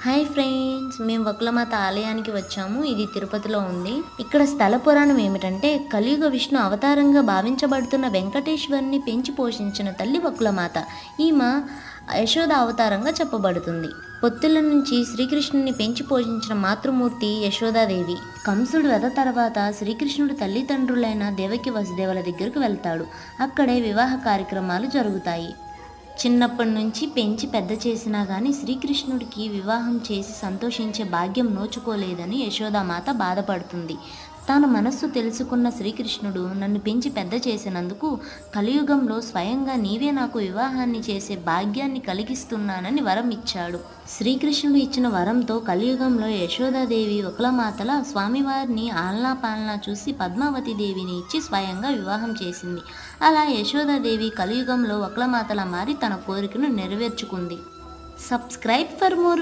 Hi friends, మేము వకులమాత ఆలయానికి వచ్చాము. ఇది తిరుపతిలో ఉంది. ఇక్కడ స్థల పురాణం ఏమిటంటే, కలియుగ విష్ణు అవతారంగా భావించబడుతున్న వెంకటేశ్వరుని పెంచి పోషించిన తల్లి వకులమాత. ఈమె యశోద అవతారంగా చెప్పబడుతుంది. పొత్తుల నుంచి శ్రీకృష్ణుని పెంచి పోషించిన మాతృమూర్తి యశోదాదేవి. కంసుడు వధ తర్వాత శ్రీకృష్ణుడు తల్లిదండ్రులైన దేవకి వసుదేవుల దగ్గరకు వెళ్తాడు. అక్కడే వివాహ కార్యక్రమాలు జరుగుతాయి. చిన్నప్పటి నుంచి పెంచి పెద్ద చేసినా కానీ శ్రీకృష్ణుడికి వివాహం చేసి సంతోషించే భాగ్యం నోచుకోలేదని యశోదామాత బాధపడుతుంది. తన మనస్సు తెలుసుకున్న శ్రీకృష్ణుడు నన్ను పెంచి పెద్ద చేసినందుకు కలియుగంలో స్వయంగా నీవే నాకు వివాహాన్ని చేసే భాగ్యాన్ని కలిగిస్తున్నానని వరం ఇచ్చాడు. శ్రీకృష్ణుడు ఇచ్చిన వరంతో కలియుగంలో యశోదాదేవి వకులమాతల స్వామివారిని ఆలనా పాలనా చూసి పద్మావతి దేవిని ఇచ్చి స్వయంగా వివాహం చేసింది. అలా యశోదాదేవి కలియుగంలో వకులమాతలా మారి తన కోరికను నెరవేర్చుకుంది. Subscribe for more